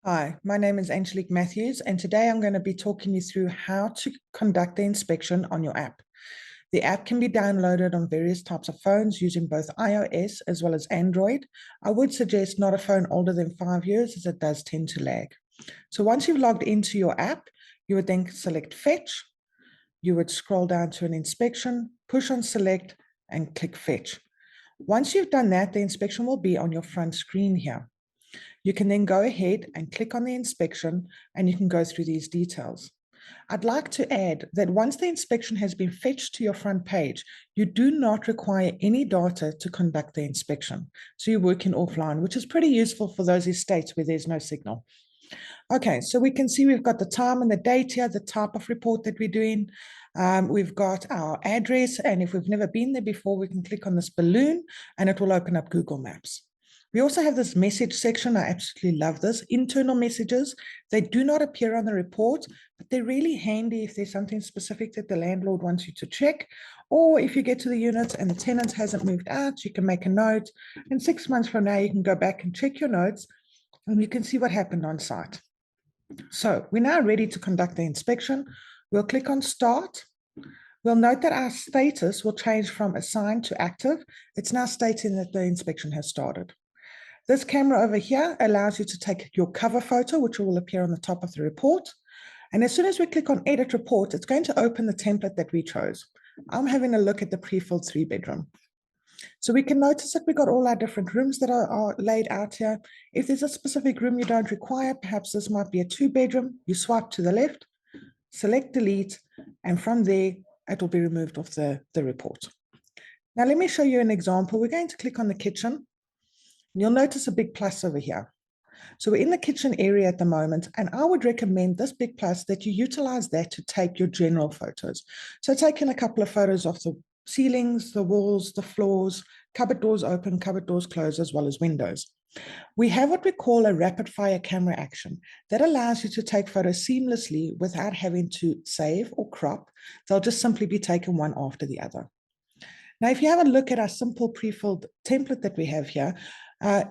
Hi, my name is Angelique Matthews, and today I'm going to be talking you through how to conduct the inspection on your app. The app can be downloaded on various types of phones using both iOS as well as Android. I would suggest not a phone older than 5 years as it does tend to lag. So once you've logged into your app, you would then select Fetch. You would scroll down to an inspection, push on Select, and click Fetch. Once you've done that, the inspection will be on your front screen here. You can then go ahead and click on the inspection and you can go through these details. I'd like to add that once the inspection has been fetched to your front page, you do not require any data to conduct the inspection. So you're working offline, which is pretty useful for those estates where there's no signal. Okay, so we can see we've got the time and the date here, the type of report that we're doing. We've got our address, and if we've never been there before, we can click on this balloon and it will open up Google Maps. We also have this message section. I absolutely love this. Internal messages, they do not appear on the report, but they're really handy if there's something specific that the landlord wants you to check, or if you get to the unit and the tenant hasn't moved out, you can make a note, and 6 months from now, you can go back and check your notes, and you can see what happened on site. So we're now ready to conduct the inspection. We'll click on Start. We'll note that our status will change from assigned to active. It's now stating that the inspection has started. This camera over here allows you to take your cover photo, which will appear on the top of the report. And as soon as we click on Edit Report, it's going to open the template that we chose. I'm having a look at the pre-filled 3-bedroom. So we can notice that we got all our different rooms that are laid out here. If there's a specific room you don't require, perhaps this might be a 2-bedroom, you swipe to the left, select Delete, and from there, it will be removed off the report. Now, let me show you an example. We're going to click on the kitchen. You'll notice a big plus over here. So we're in the kitchen area at the moment, and I would recommend this big plus that you utilize that to take your general photos. So taking a couple of photos of the ceilings, the walls, the floors, cupboard doors open, cupboard doors closed, as well as windows. We have what we call a rapid fire camera action that allows you to take photos seamlessly without having to save or crop. They'll just simply be taken one after the other. Now, if you have a look at our simple pre-filled template that we have here,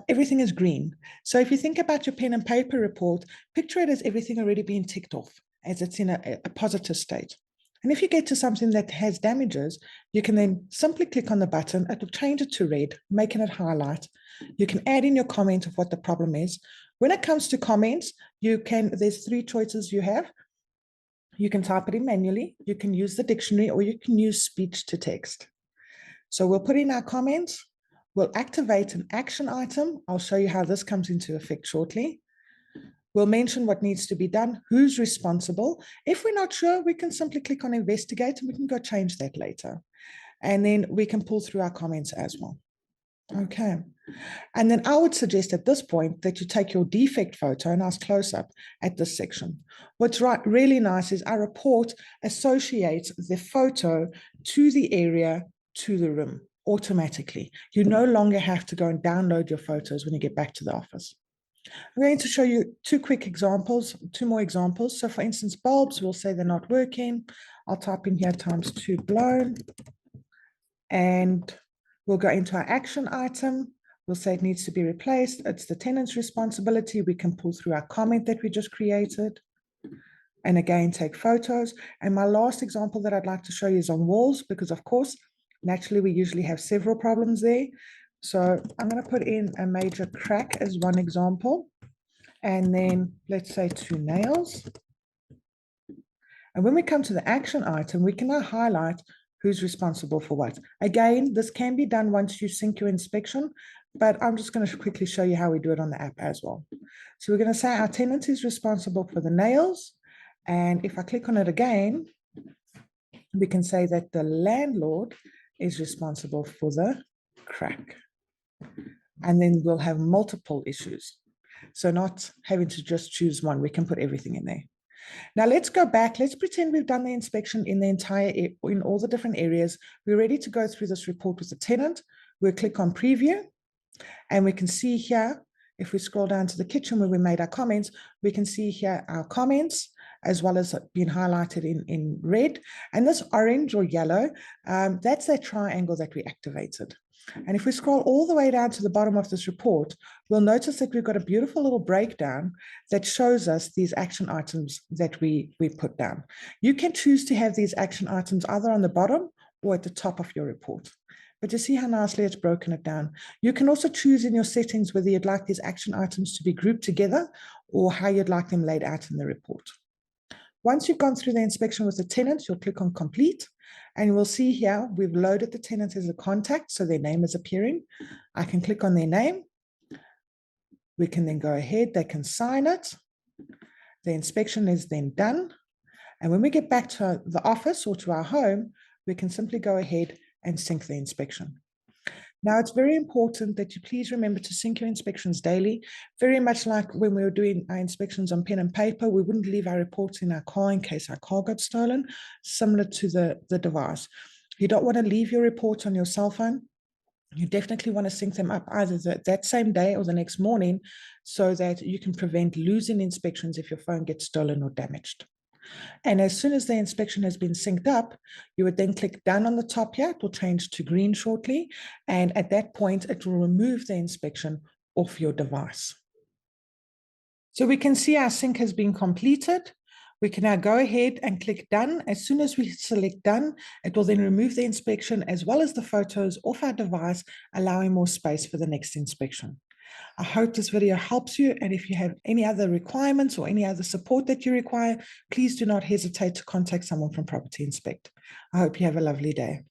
everything is green. So if you think about your pen and paper report, picture it as everything already being ticked off, as it's in a positive state. And if you get to something that has damages, you can then simply click on the button. It will change it to red, making it highlight. You can add in your comment of what the problem is. When it comes to comments, there's 3 choices you have. You can type it in manually, you can use the dictionary, or you can use speech to text. So we'll put in our comments. We'll activate an action item. I'll show you how this comes into effect shortly. We'll mention what needs to be done, who's responsible. If we're not sure, we can simply click on investigate and we can go change that later. And then we can pull through our comments as well. Okay. And then I would suggest at this point that you take your defect photo and ask close up at this section. What's really nice is our report associates the photo to the area, to the room automatically. You no longer have to go and download your photos when you get back to the office. I'm going to show you 2 more examples. So for instance, bulbs, we'll say they're not working. I'll type in here ×2 blown. And we'll go into our action item. We'll say it needs to be replaced. It's the tenant's responsibility. We can pull through our comment that we just created. And again, take photos. And my last example that I'd like to show you is on walls, because of course, naturally, we usually have several problems there. So I'm going to put in a major crack as one example. And then let's say 2 nails. And when we come to the action item, we can now highlight who's responsible for what. Again, this can be done once you sync your inspection, but I'm just going to quickly show you how we do it on the app as well. So we're going to say our tenant is responsible for the nails. And if I click on it again, we can say that the landlord is responsible for the crack. And then we'll have multiple issues. So not having to just choose one, we can put everything in there. Now let's go back. Let's pretend we've done the inspection in all the different areas. We're ready to go through this report with the tenant. We'll click on preview, and we can see here, if we scroll down to the kitchen where we made our comments, we can see here our comments as well as being highlighted in red. And this orange or yellow, that's that triangle that we activated. And if we scroll all the way down to the bottom of this report, we'll notice that we've got a beautiful little breakdown that shows us these action items that we put down. You can choose to have these action items either on the bottom or at the top of your report. But you see how nicely it's broken it down. You can also choose in your settings whether you'd like these action items to be grouped together or how you'd like them laid out in the report. Once you've gone through the inspection with the tenant, you'll click on complete, and you will see here we've loaded the tenant as a contact, so their name is appearing. I can click on their name. We can then go ahead, they can sign it. The inspection is then done. And when we get back to the office or to our home, we can simply go ahead and sync the inspection. Now, it's very important that you please remember to sync your inspections daily. Very much like when we were doing our inspections on pen and paper, we wouldn't leave our reports in our car in case our car got stolen, similar to the device. You don't want to leave your reports on your cell phone. You definitely want to sync them up either that same day or the next morning so that you can prevent losing inspections if your phone gets stolen or damaged. And as soon as the inspection has been synced up, you would then click done on the top here. It will change to green shortly. And at that point, it will remove the inspection off your device. So we can see our sync has been completed. We can now go ahead and click done. As soon as we select done, it will then remove the inspection as well as the photos off our device, allowing more space for the next inspection. I hope this video helps you, and if you have any other requirements or any other support that you require, please do not hesitate to contact someone from Property Inspect. I hope you have a lovely day.